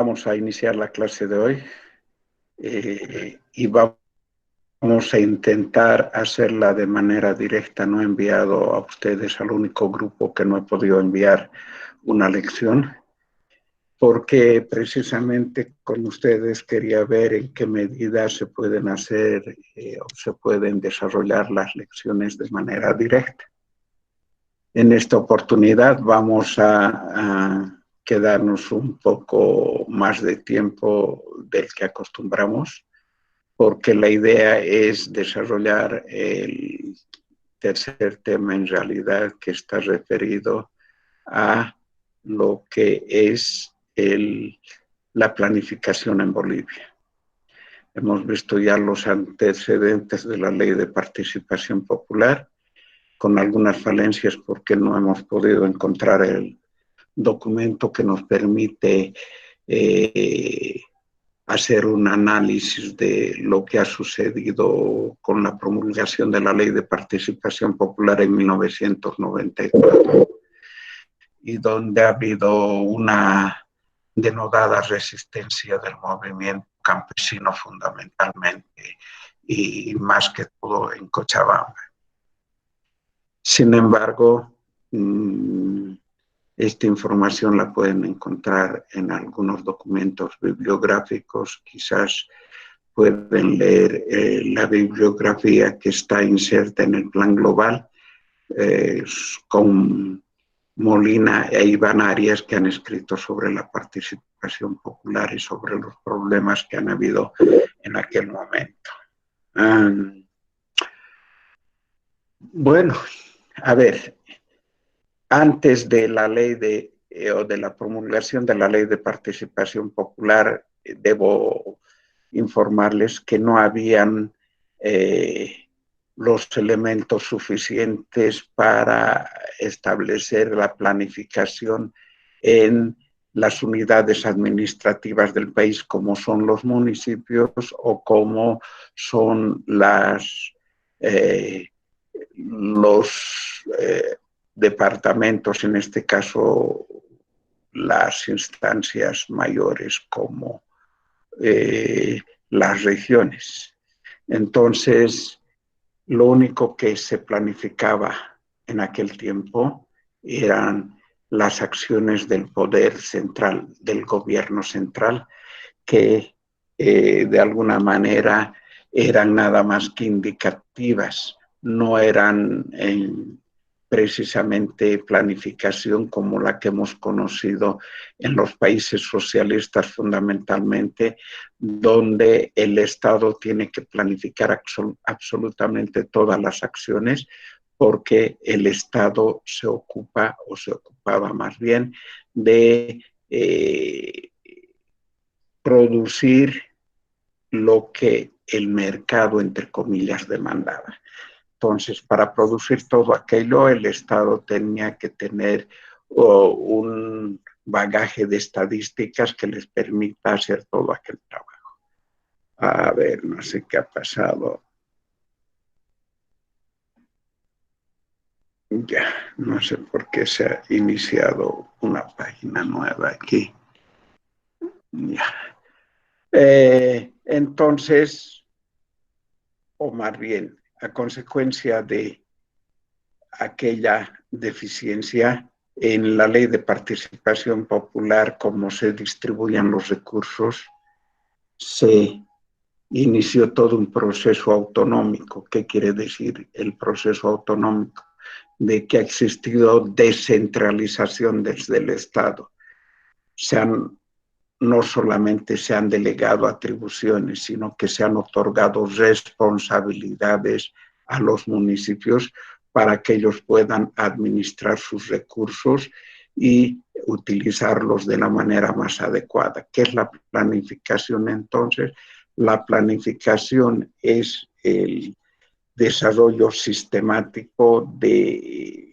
Vamos a iniciar la clase de hoy y vamos a intentar hacerla de manera directa. No he enviado a ustedes al único grupo que no he podido enviar una lección, porque precisamente con ustedes quería ver en qué medida se pueden hacer o se pueden desarrollar las lecciones de manera directa. En esta oportunidad vamos a quedarnos un poco más de tiempo del que acostumbramos, porque la idea es desarrollar el tercer tema en realidad, que está referido a lo que es la planificación en Bolivia. Hemos visto ya los antecedentes de la ley de participación popular, con algunas falencias porque no hemos podido encontrar el documento que nos permite hacer un análisis de lo que ha sucedido con la promulgación de la Ley de Participación Popular en 1994, y donde ha habido una denodada resistencia del movimiento campesino fundamentalmente, y más que todo en Cochabamba. Sin embargo, esta información la pueden encontrar en algunos documentos bibliográficos. Quizás pueden leer la bibliografía que está inserta en el Plan Global, con Molina e Iván Arias, que han escrito sobre la participación popular y sobre los problemas que han habido en aquel momento. Bueno, a ver, antes de la ley o de la promulgación de la Ley de Participación Popular, debo informarles que no habían los elementos suficientes para establecer la planificación en las unidades administrativas del país, como son los municipios o como son los departamentos, en este caso las instancias mayores como las regiones. Entonces, lo único que se planificaba en aquel tiempo eran las acciones del poder central, del gobierno central, que de alguna manera eran nada más que indicativas, no eran precisamente planificación como la que hemos conocido en los países socialistas fundamentalmente, donde el Estado tiene que planificar absolutamente todas las acciones, porque el Estado se ocupa, o se ocupaba más bien, de producir lo que el mercado, entre comillas, demandaba. Entonces, para producir todo aquello, el Estado tenía que tener un bagaje de estadísticas que les permita hacer todo aquel trabajo. A ver, no sé qué ha pasado. Ya, no sé por qué se ha iniciado una página nueva aquí. Ya. Entonces, o más bien, a consecuencia de aquella deficiencia en la ley de participación popular, como se distribuían los recursos, se inició todo un proceso autonómico. ¿Qué quiere decir el proceso autonómico? De que ha existido descentralización desde el Estado. No solamente se han delegado atribuciones, sino que se han otorgado responsabilidades a los municipios para que ellos puedan administrar sus recursos y utilizarlos de la manera más adecuada. ¿Qué es la planificación entonces? La planificación es el desarrollo sistemático de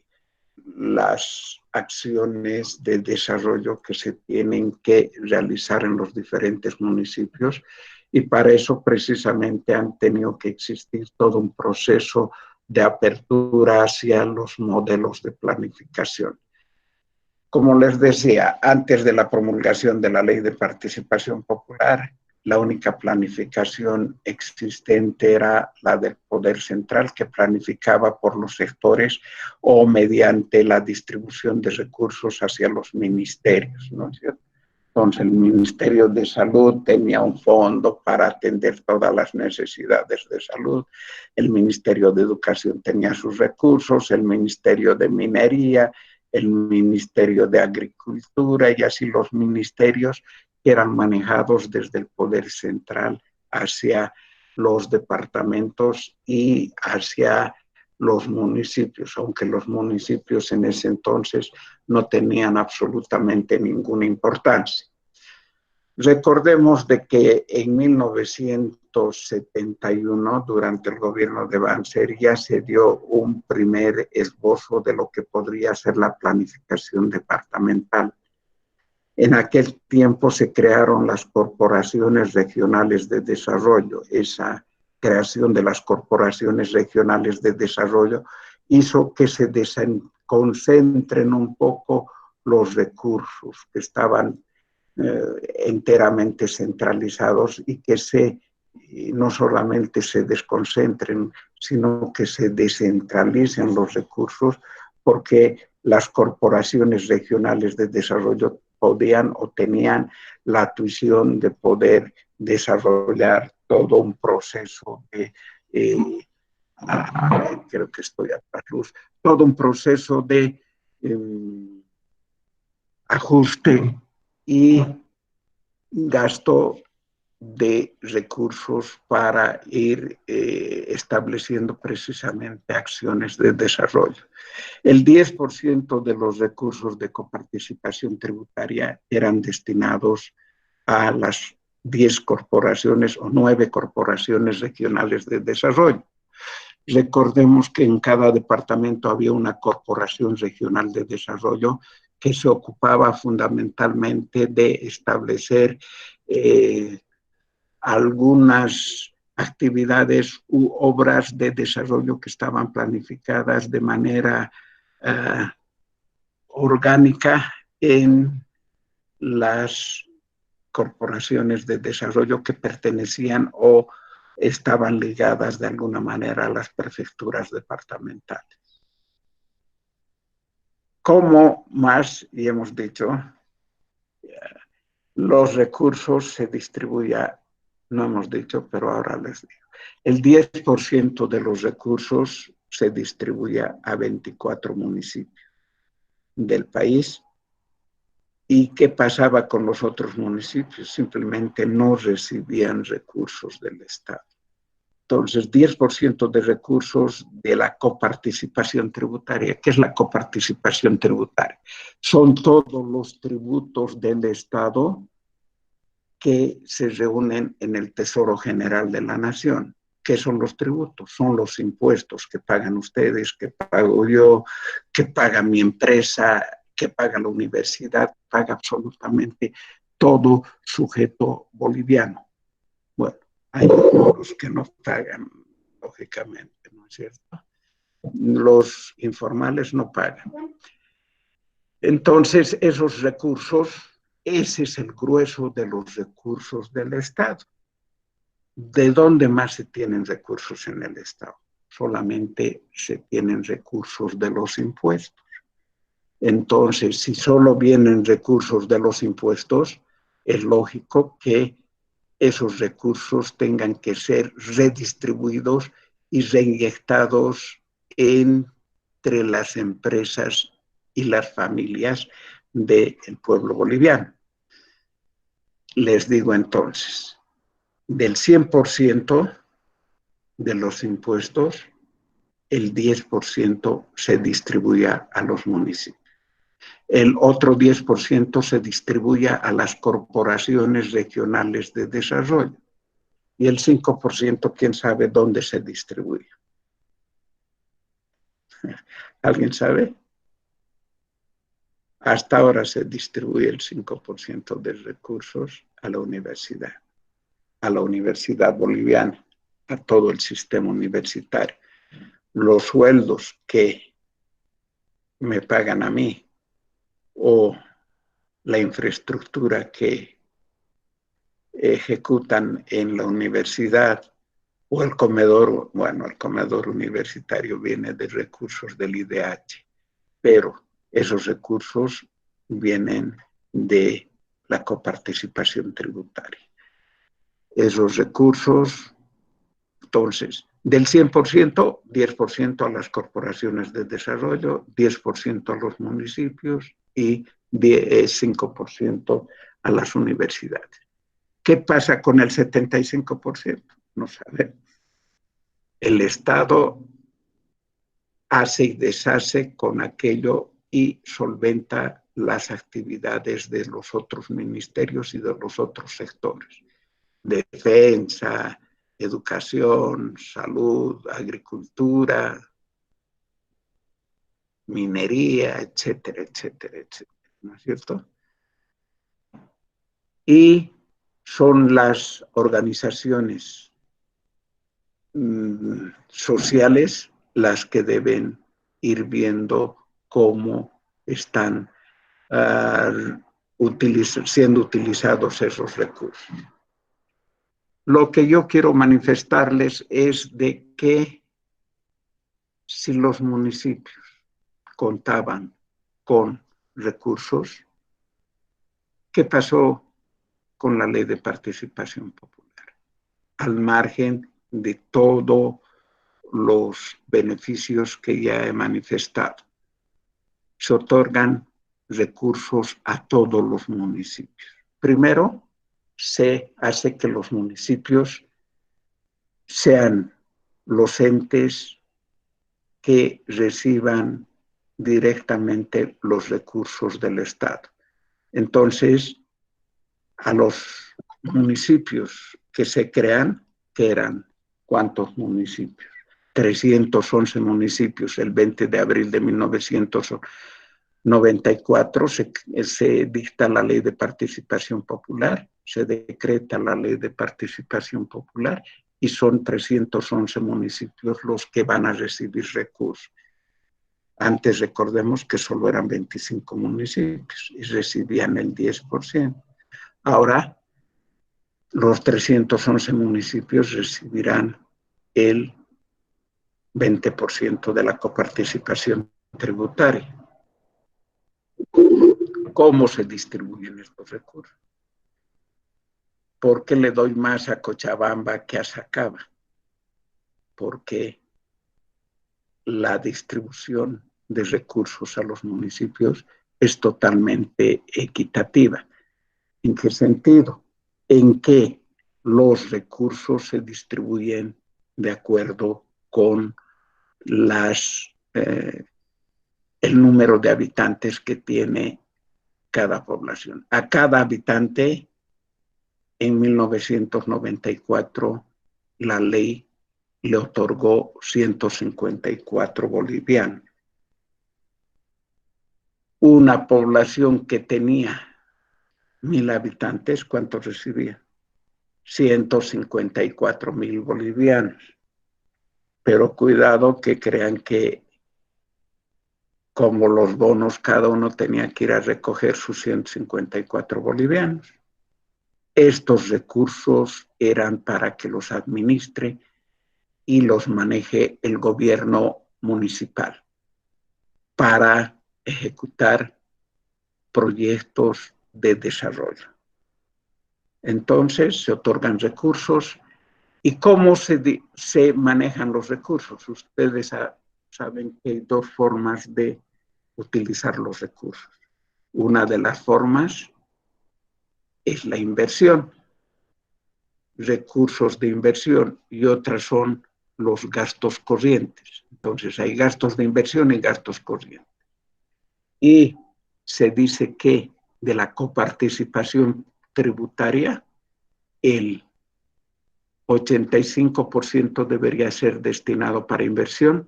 las acciones de desarrollo que se tienen que realizar en los diferentes municipios, y para eso precisamente han tenido que existir todo un proceso de apertura hacia los modelos de planificación. Como les decía, antes de la promulgación de la Ley de Participación Popular, la única planificación existente era la del Poder Central, que planificaba por los sectores o mediante la distribución de recursos hacia los ministerios, ¿no es cierto? Entonces, el Ministerio de Salud tenía un fondo para atender todas las necesidades de salud, el Ministerio de Educación tenía sus recursos, el Ministerio de Minería, el Ministerio de Agricultura y así los ministerios que eran manejados desde el Poder Central hacia los departamentos y hacia los municipios, aunque los municipios en ese entonces no tenían absolutamente ninguna importancia. Recordemos de que en 1971, durante el gobierno de Banzer, ya se dio un primer esbozo de lo que podría ser la planificación departamental. En aquel tiempo se crearon las corporaciones regionales de desarrollo. Esa creación de las corporaciones regionales de desarrollo hizo que se concentren un poco los recursos que estaban enteramente centralizados y que no solamente se desconcentren, sino que se descentralicen los recursos, porque las corporaciones regionales de desarrollo podían o tenían la tuición de poder desarrollar todo un proceso de, creo que estoy a la luz, todo un proceso de ajuste y gasto de recursos para ir estableciendo precisamente acciones de desarrollo. El 10% de los recursos de coparticipación tributaria eran destinados a las 10 corporaciones o 9 corporaciones regionales de desarrollo. Recordemos que en cada departamento había una corporación regional de desarrollo que se ocupaba fundamentalmente de establecer algunas actividades u obras de desarrollo que estaban planificadas de manera orgánica en las corporaciones de desarrollo que pertenecían o estaban ligadas de alguna manera a las prefecturas departamentales. Como más, y hemos dicho, los recursos se distribuyen, no hemos dicho, pero ahora les digo. El 10% de los recursos se distribuye a 24 municipios del país. ¿Y qué pasaba con los otros municipios? Simplemente no recibían recursos del Estado. Entonces, 10% de recursos de la coparticipación tributaria. ¿Qué es la coparticipación tributaria? Son todos los tributos del Estado que se reúnen en el Tesoro General de la Nación. ¿Qué son los tributos? Son los impuestos que pagan ustedes, que pago yo, que paga mi empresa, que paga la universidad, paga absolutamente todo sujeto boliviano. Bueno, hay otros que no pagan, lógicamente, ¿no es cierto? Los informales no pagan. Entonces, esos recursos, ese es el grueso de los recursos del Estado. ¿De dónde más se tienen recursos en el Estado? Solamente se tienen recursos de los impuestos. Entonces, si solo vienen recursos de los impuestos, es lógico que esos recursos tengan que ser redistribuidos y reinyectados entre las empresas y las familias del pueblo boliviano. Les digo entonces, del 100% de los impuestos, el 10% se distribuye a los municipios. El otro 10% se distribuye a las corporaciones regionales de desarrollo. Y el 5%, quién sabe dónde se distribuye. ¿Alguien sabe? Hasta ahora se distribuye el 5% de recursos a la universidad boliviana, a todo el sistema universitario. Los sueldos que me pagan a mí o la infraestructura que ejecutan en la universidad o el comedor, bueno, el comedor universitario viene de recursos del IDH, pero esos recursos vienen de la coparticipación tributaria. Esos recursos, entonces, del 100%, 10% a las corporaciones de desarrollo, 10% a los municipios y 5% a las universidades. ¿Qué pasa con el 75%? No sabemos. El Estado hace y deshace con aquello y solventa las actividades de los otros ministerios y de los otros sectores. Defensa, educación, salud, agricultura, minería, etcétera, etcétera, etcétera, ¿no es cierto? Y son las organizaciones sociales las que deben ir viendo cómo están siendo utilizados esos recursos. Lo que yo quiero manifestarles es de que si los municipios contaban con recursos, ¿qué pasó con la ley de participación popular? Al margen de todos los beneficios que ya he manifestado, se otorgan recursos a todos los municipios. Primero, se hace que los municipios sean los entes que reciban directamente los recursos del Estado. Entonces, a los municipios que se crean, que eran, ¿cuántos municipios? 311 municipios. El 20 de abril de 1994 se dicta la ley de participación popular, se decreta la ley de participación popular y son 311 municipios los que van a recibir recursos. Antes recordemos que solo eran 25 municipios y recibían el 10%. Ahora los 311 municipios recibirán el 20% de la coparticipación tributaria. ¿Cómo se distribuyen estos recursos? ¿Por qué le doy más a Cochabamba que a Sacaba? Porque la distribución de recursos a los municipios es totalmente equitativa. ¿En qué sentido? En que los recursos se distribuyen de acuerdo con el número de habitantes que tiene cada población. A cada habitante, en 1994, la ley le otorgó 154 bolivianos. Una población que tenía 1,000 habitantes, ¿cuánto recibía? 154,000 bolivianos. Pero cuidado que crean que como los bonos, cada uno tenía que ir a recoger sus 154 bolivianos. Estos recursos eran para que los administre y los maneje el gobierno municipal para ejecutar proyectos de desarrollo. Entonces se otorgan recursos. ¿Y cómo se manejan los recursos? Ustedes saben que hay dos formas de utilizar los recursos. Una de las formas es la inversión, recursos de inversión, y otras son los gastos corrientes. Entonces hay gastos de inversión y gastos corrientes. Y se dice que de la coparticipación tributaria, el 85% debería ser destinado para inversión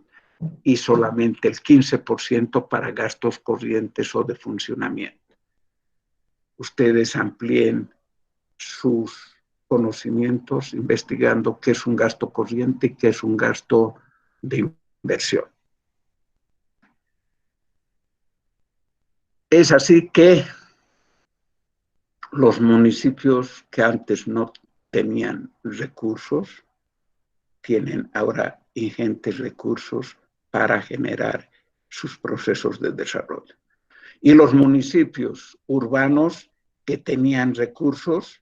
y solamente el 15% para gastos corrientes o de funcionamiento. Ustedes amplíen sus conocimientos investigando qué es un gasto corriente y qué es un gasto de inversión. Es así que los municipios que antes no tenían recursos tienen ahora ingentes recursos para generar sus procesos de desarrollo. Y los municipios urbanos que tenían recursos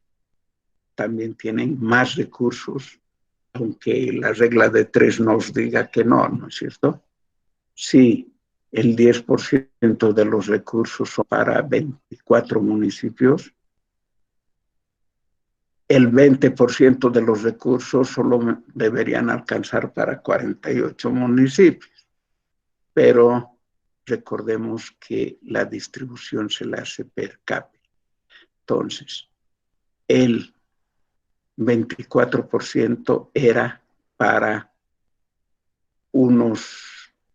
también tienen más recursos, aunque la regla de tres nos diga que no, ¿no es cierto? Sí, el 10% de los recursos son para 24 municipios, el 20% de los recursos solo deberían alcanzar para 48 municipios, pero recordemos que la distribución se la hace per cápita. Entonces, el 24% era para un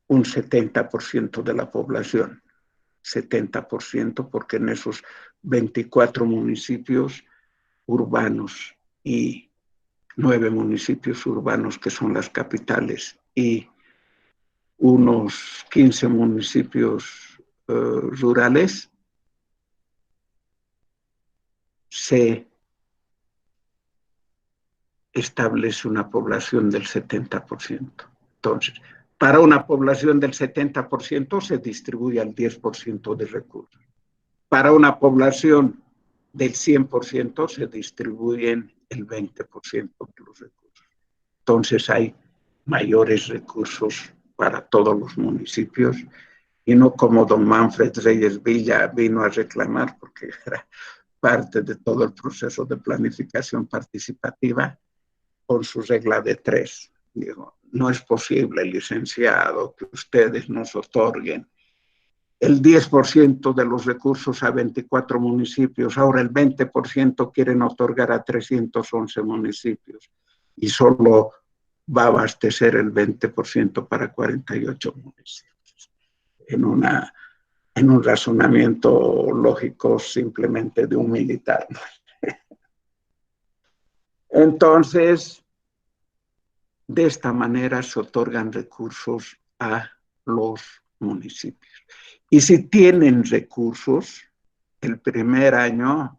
70% de la población, 70% porque en esos 24 municipios urbanos y 9 municipios urbanos que son las capitales y unos 15 municipios rurales, se establece una población del 70%. Entonces, para una población del 70% se distribuye al 10% de recursos. Para una población del 100% se distribuyen el 20% de los recursos. Entonces hay mayores recursos para todos los municipios y no como don Manfred Reyes Villa vino a reclamar porque era parte de todo el proceso de planificación participativa con su regla de tres. Digo, no es posible, licenciado, que ustedes nos otorguen el 10% de los recursos a 24 municipios, ahora el 20% quieren otorgar a 311 municipios y solo va a abastecer el 20% para 48 municipios. En un razonamiento lógico simplemente de un militar. Entonces, de esta manera se otorgan recursos a los municipios. Y si tienen recursos, el primer año,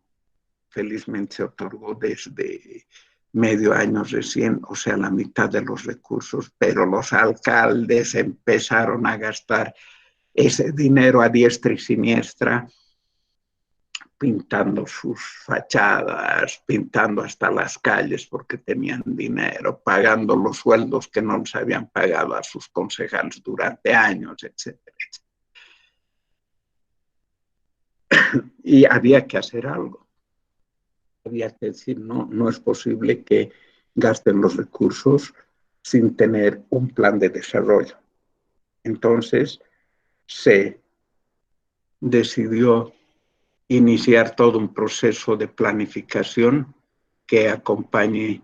felizmente se otorgó desde medio año recién, o sea, la mitad de los recursos, pero los alcaldes empezaron a gastar ese dinero a diestra y siniestra, pintando sus fachadas, pintando hasta las calles porque tenían dinero, pagando los sueldos que no les habían pagado a sus concejales durante años, etcétera. Y había que hacer algo. Había que decir, no, no es posible que gasten los recursos sin tener un plan de desarrollo. Entonces se decidió iniciar todo un proceso de planificación que acompañe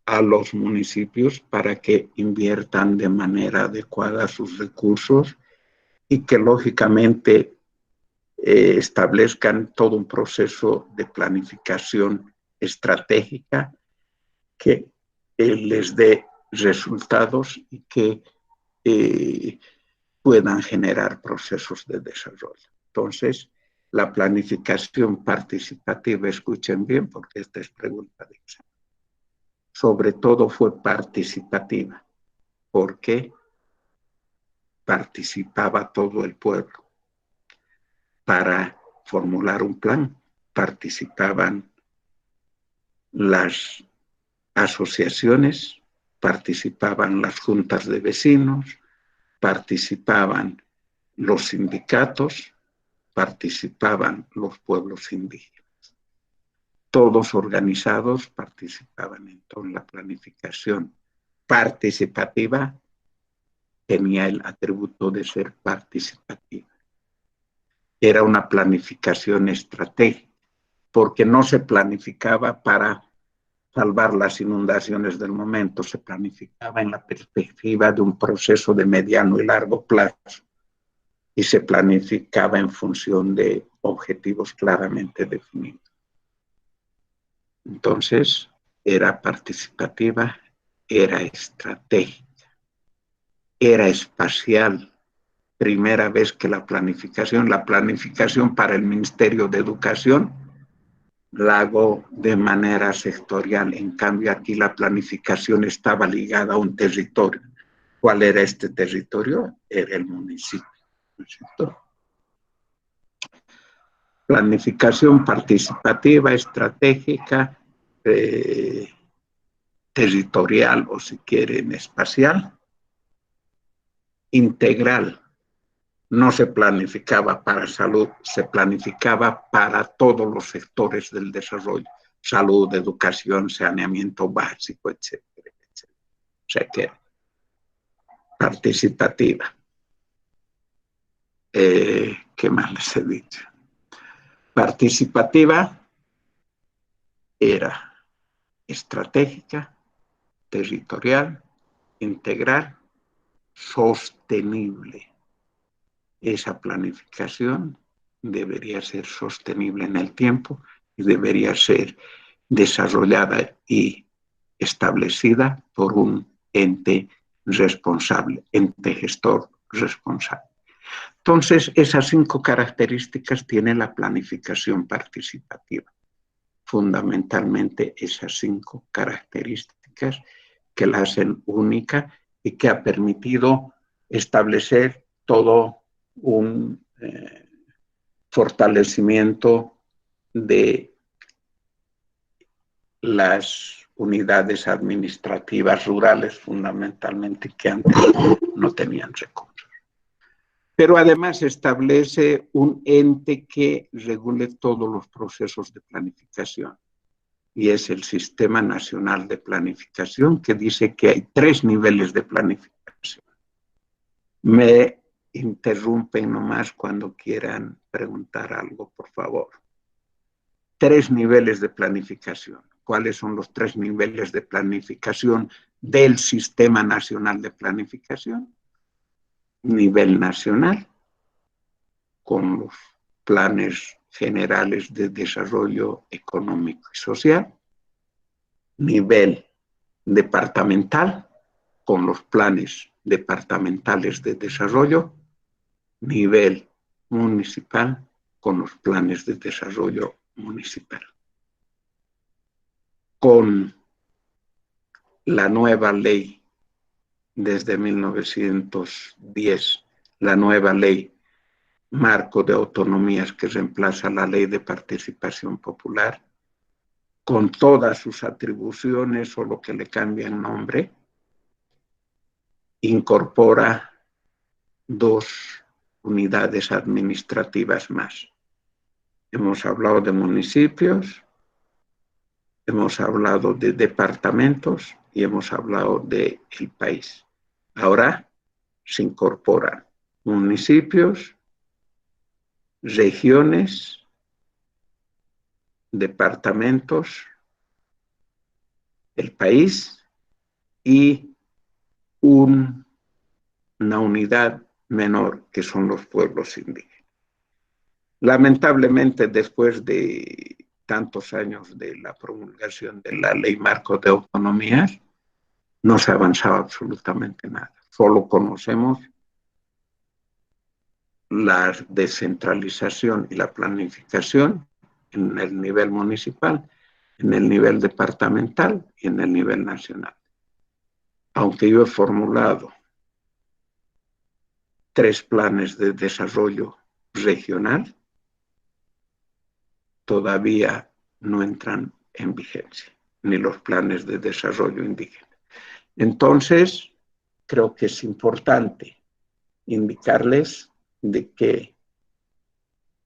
a los municipios para que inviertan de manera adecuada sus recursos y que lógicamente establezcan todo un proceso de planificación estratégica que les dé resultados y que puedan generar procesos de desarrollo. Entonces, la planificación participativa, escuchen bien porque esta es pregunta de examen, sobre todo fue participativa, porque participaba todo el pueblo. Para formular un plan participaban las asociaciones, participaban las juntas de vecinos, participaban los sindicatos, participaban los pueblos indígenas. Todos organizados participaban. Entonces la planificación participativa tenía el atributo de ser participativa. Era una planificación estratégica, porque no se planificaba para salvar las inundaciones del momento, se planificaba en la perspectiva de un proceso de mediano y largo plazo y se planificaba en función de objetivos claramente definidos. Entonces, era participativa, era estratégica, era espacial, primera vez que la planificación para el Ministerio de Educación la hago de manera sectorial. En cambio, aquí la planificación estaba ligada a un territorio. ¿Cuál era este territorio? Era el municipio, ¿no es cierto? Planificación participativa, estratégica, territorial o si quieren espacial, integral. No se planificaba para salud, se planificaba para todos los sectores del desarrollo, salud, educación, saneamiento básico, etcétera, etcétera. O sea que participativa. ¿Qué más les he dicho? Participativa era estratégica, territorial, integral, sostenible. Esa planificación debería ser sostenible en el tiempo y debería ser desarrollada y establecida por un ente responsable, ente gestor responsable. Entonces, esas 5 características tiene la planificación participativa. Fundamentalmente esas 5 características que la hacen única y que ha permitido establecer todo un fortalecimiento de las unidades administrativas rurales, fundamentalmente, que antes no tenían recursos. Pero además establece un ente que regule todos los procesos de planificación. Y es el Sistema Nacional de Planificación, que dice que hay 3 niveles de planificación. Me interrumpen nomás cuando quieran preguntar algo, por favor. 3 niveles de planificación. ¿Cuáles son los 3 niveles de planificación del Sistema Nacional de Planificación? Nivel nacional, con los planes generales de desarrollo económico y social. Nivel departamental, con los planes departamentales de desarrollo. Nivel municipal, con los planes de desarrollo municipal. Con la nueva ley desde 1910, la nueva ley marco de autonomías que reemplaza la ley de participación popular, con todas sus atribuciones o lo que le cambia el nombre, incorpora 2 unidades administrativas más. Hemos hablado de municipios, hemos hablado de departamentos y hemos hablado del país. Ahora se incorporan municipios, regiones, departamentos, el país y una unidad menor que son los pueblos indígenas. Lamentablemente, después de tantos años de la promulgación de la Ley Marco de Autonomías, no se ha avanzado absolutamente nada. Solo conocemos la descentralización y la planificación en el nivel municipal, en el nivel departamental y en el nivel nacional. Aunque yo he formulado 3 planes de desarrollo regional, todavía no entran en vigencia, ni los planes de desarrollo indígena. Entonces, creo que es importante indicarles de que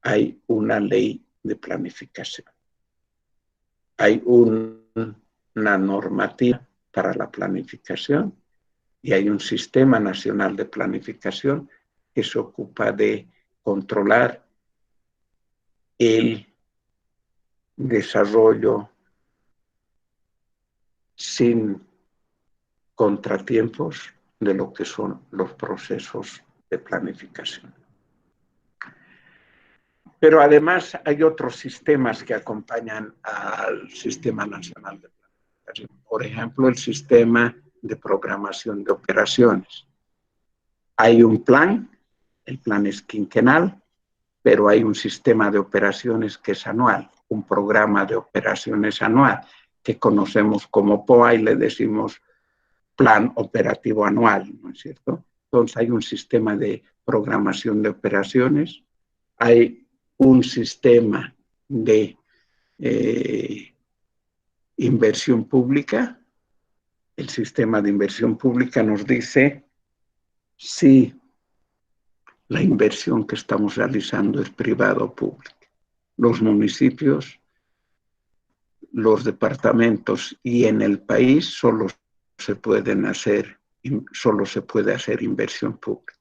hay una ley de planificación. Hay una normativa para la planificación y hay un sistema nacional de planificación que se ocupa de controlar el desarrollo sin contratiempos de lo que son los procesos de planificación. Pero además hay otros sistemas que acompañan al Sistema Nacional de Planificación. Por ejemplo, el Sistema de Programación de Operaciones. Hay un plan el plan es quinquenal, pero hay un sistema de operaciones que es anual, un programa de operaciones anual, que conocemos como POA y le decimos plan operativo anual, ¿no es cierto? Entonces hay un sistema de programación de operaciones, hay un sistema de inversión pública. El sistema de inversión pública nos dice si la inversión que estamos realizando es privada o pública. Los municipios, los departamentos y en el país solo se puede hacer inversión pública.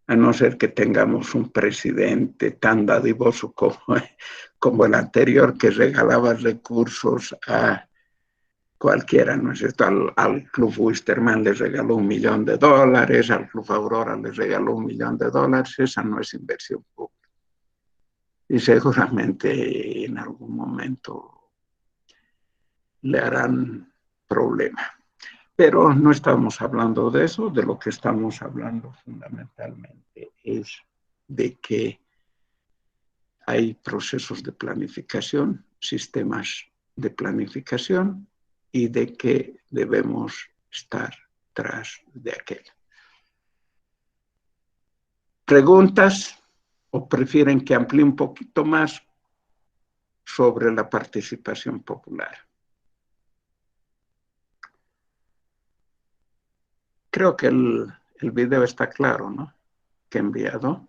A no ser que tengamos un presidente tan dadivoso como el anterior, que regalaba recursos a cualquiera, ¿no es cierto? Al Club Wisterman les regaló $1 millón, al Club Aurora les regaló $1 millón, esa no es inversión pública. Y seguramente en algún momento le harán problema. Pero no estamos hablando de eso, de lo que estamos hablando fundamentalmente es de que hay procesos de planificación, sistemas de planificación y de que debemos estar tras de aquel. ¿Preguntas o prefieren que amplíe un poquito más sobre la participación popular? Creo que el video está claro, ¿no? Que he enviado.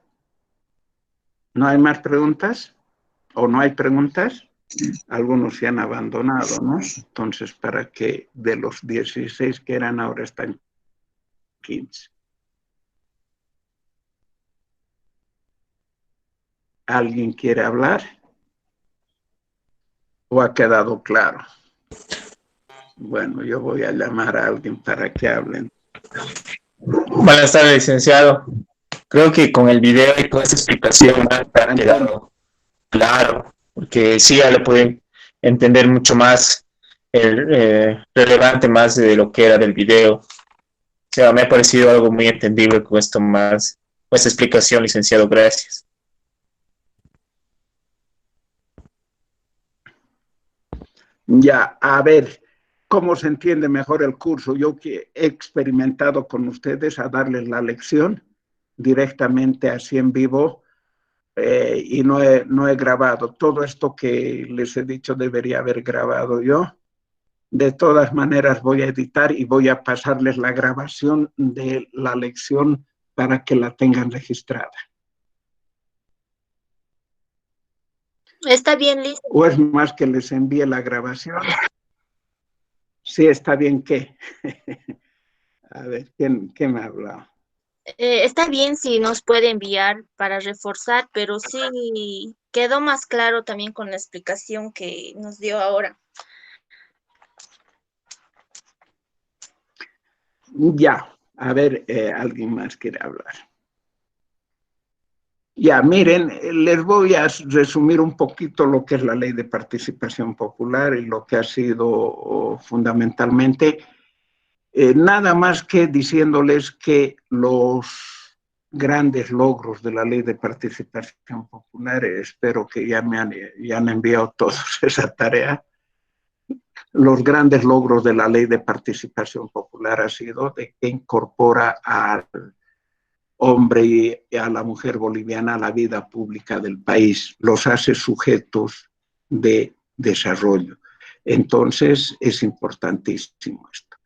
¿No hay más preguntas? ¿O no hay preguntas? Algunos se han abandonado, ¿no? Entonces, para que de los 16 que eran, ahora están 15. ¿Alguien quiere hablar? ¿O ha quedado claro? Bueno, yo voy a llamar a alguien para que hablen. Buenas tardes, licenciado. Creo que con el video y toda esta explicación ha quedado claro, porque sí ya lo pueden entender mucho más, relevante más de lo que era del video. O sea, me ha parecido algo muy entendible con esto más, con esta explicación, licenciado. Gracias. Ya, a ver, ¿cómo se entiende mejor el curso? Yo que he experimentado con ustedes a darles la lección directamente así en vivo y no he grabado. Todo esto que les he dicho debería haber grabado yo. De todas maneras voy a editar y voy a pasarles la grabación de la lección para que la tengan registrada. Está bien, Liz. ¿O es más que les envíe la grabación? Sí, está bien, ¿qué? A ver, ¿quién me ha hablado? Está bien si nos puede enviar para reforzar, pero sí quedó más claro también con la explicación que nos dio ahora. Ya, a ver, alguien más quiere hablar. Ya, miren, les voy a resumir un poquito lo que es la ley de participación popular y lo que ha sido fundamentalmente, nada más que diciéndoles que los grandes logros de la ley de participación popular, espero que ya han enviado todos esa tarea. Los grandes logros de la ley de participación popular ha sido de que incorpora al hombre y a la mujer boliviana a la vida pública del país, los hace sujetos de desarrollo. Entonces es importantísimo esto.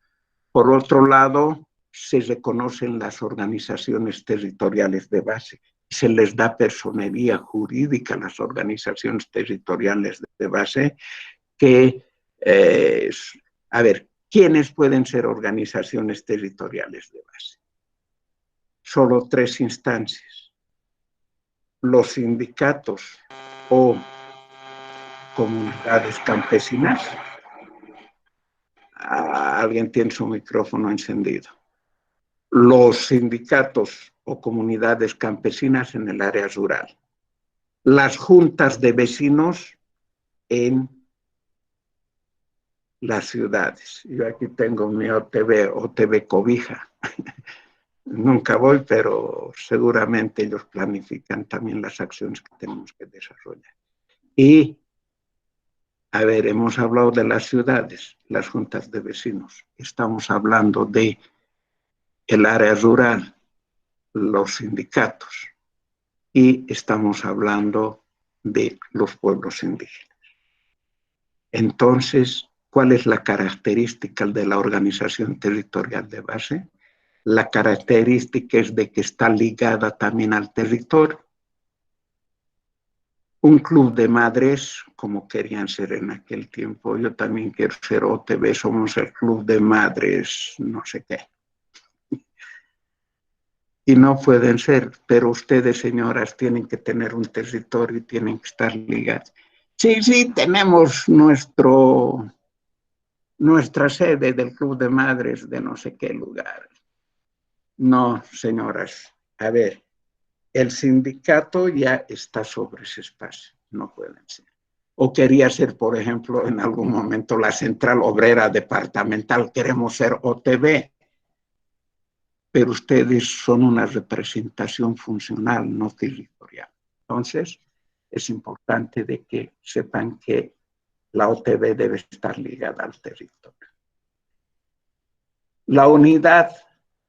Por otro lado, se reconocen las organizaciones territoriales de base, se les da personería jurídica a las organizaciones territoriales de base que, a ver, ¿quiénes pueden ser organizaciones territoriales de base? Solo 3 instancias. Los sindicatos o comunidades campesinas. Alguien tiene su micrófono encendido. Los sindicatos o comunidades campesinas en el área rural. Las juntas de vecinos en las ciudades. Yo aquí tengo mi OTV Cobija. nunca voy, pero seguramente ellos planifican también las acciones que tenemos que desarrollar. Y, a ver, hemos hablado de las ciudades, las juntas de vecinos. Estamos hablando de el área rural, los sindicatos. Y estamos hablando de los pueblos indígenas. Entonces, ¿cuál es la característica de la organización territorial de base? La característica es de que está ligada también al territorio. Un club de madres, como querían ser en aquel tiempo, yo también quiero ser OTB, somos el club de madres, no sé qué. Y no pueden ser, pero ustedes, señoras, tienen que tener un territorio y tienen que estar ligadas. Sí, sí, tenemos nuestra sede del Club de Madres de no sé qué lugar. No, señoras, a ver, el sindicato ya está sobre ese espacio, no pueden ser. O quería ser, por ejemplo, en algún momento la Central Obrera Departamental, queremos ser OTB, pero ustedes son una representación funcional, no territorial. Entonces, es importante de que sepan que la OTB debe estar ligada al territorio. La unidad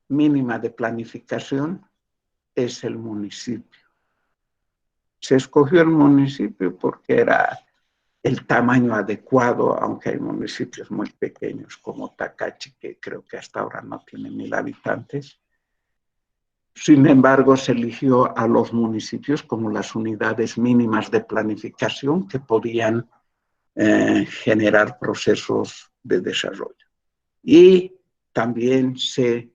mínima de planificación es el municipio. Se escogió el municipio porque era el tamaño adecuado, aunque hay municipios muy pequeños como Tacachi, que creo que hasta ahora no tiene 1000 habitantes. Sin embargo, se eligió a los municipios como las unidades mínimas de planificación que podían generar procesos de desarrollo. Y también se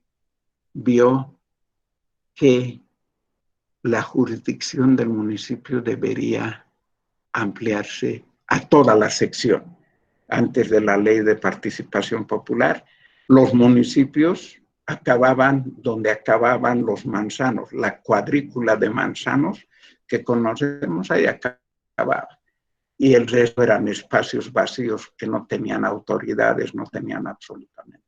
vio que la jurisdicción del municipio debería ampliarse a toda la sección. Antes de la ley de participación popular, los municipios acababan donde acababan los manzanos, la cuadrícula de manzanos que conocemos ahí acababa. Y el resto eran espacios vacíos que no tenían autoridades, no tenían absolutamente.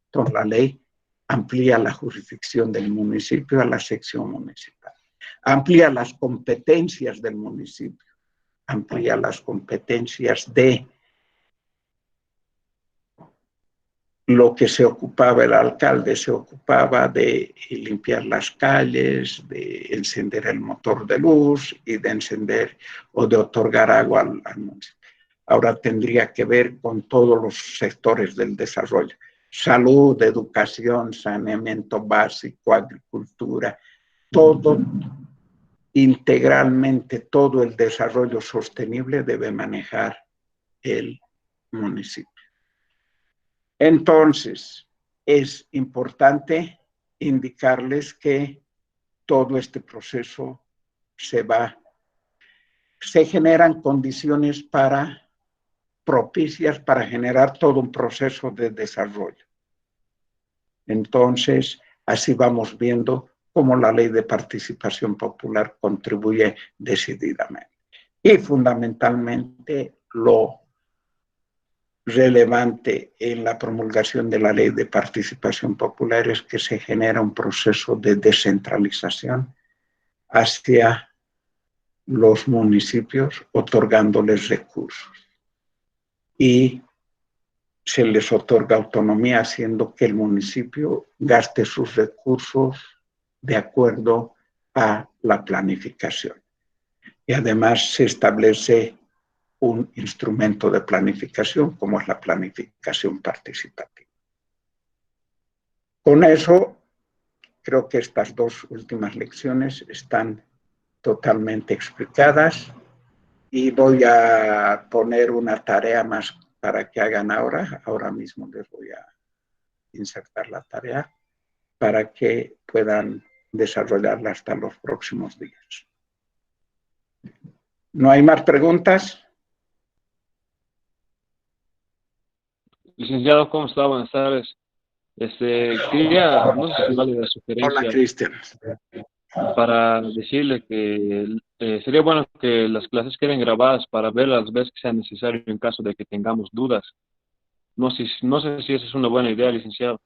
Entonces la ley amplía la jurisdicción del municipio a la sección municipal, amplía las competencias del municipio, amplía las competencias de lo que se ocupaba el alcalde, se ocupaba de limpiar las calles, de encender el motor de luz y de encender o de otorgar agua al municipio. Ahora tendría que ver con todos los sectores del desarrollo: salud, educación, saneamiento básico, agricultura, todo, integralmente todo el desarrollo sostenible debe manejar el municipio. Entonces, es importante indicarles que todo este proceso se generan condiciones propicias para generar todo un proceso de desarrollo. Entonces, así vamos viendo cómo la ley de participación popular contribuye decididamente. Y fundamentalmente lo relevante en la promulgación de la ley de participación popular es que se genera un proceso de descentralización hacia los municipios, otorgándoles recursos. Y se les otorga autonomía, haciendo que el municipio gaste sus recursos de acuerdo a la planificación. Y además se establece un instrumento de planificación como es la planificación participativa. Con eso, creo que estas dos últimas lecciones están totalmente explicadas y voy a poner una tarea más para que hagan ahora mismo les voy a insertar la tarea para que puedan desarrollarla hasta los próximos días. ¿No hay más preguntas? Licenciado, ¿cómo está? Buenas tardes. Quería, no sé si vale la Hola, sugerencia, Cristian. para decirle que sería bueno que las clases queden grabadas para ver las veces que sea necesario en caso de que tengamos dudas. No sé si esa es una buena idea, licenciado.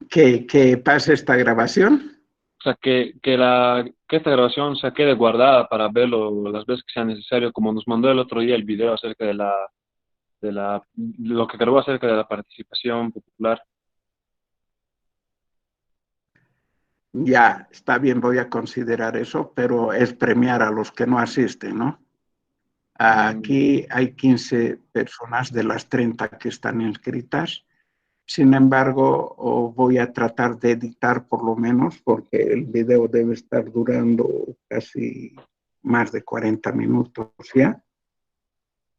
que pase esta grabación. O sea, que esta grabación se quede guardada para verlo las veces que sea necesario, como nos mandó el otro día el video acerca de lo que grabó acerca de la participación popular. Ya, está bien, voy a considerar eso, pero es premiar a los que no asisten, ¿no? Aquí hay 15 personas de las 30 que están inscritas. Sin embargo, voy a tratar de editar por lo menos, porque el video debe estar durando casi más de 40 minutos ya.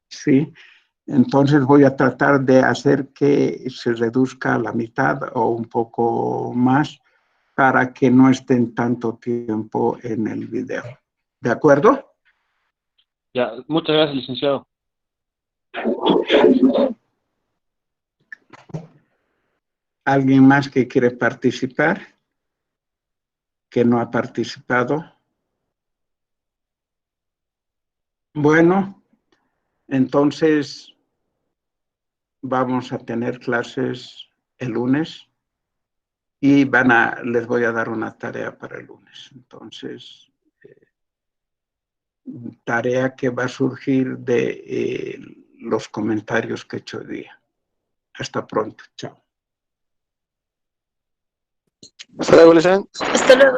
Sí, entonces voy a tratar de hacer que se reduzca a la mitad o un poco más para que no estén tanto tiempo en el video. ¿De acuerdo? Ya, muchas gracias, licenciado. ¿Alguien más que quiere participar? ¿Que no ha participado? Bueno, entonces vamos a tener clases el lunes y les voy a dar una tarea para el lunes. Entonces, tarea que va a surgir de los comentarios que he hecho hoy día. Hasta pronto. Chao. Hasta luego, Licenciado. Hasta luego.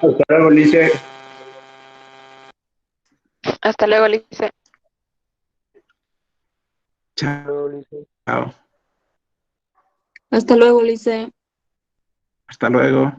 Hasta luego, Lice. Hasta luego, Lice. Chao. Hasta luego, Lice. Hasta luego.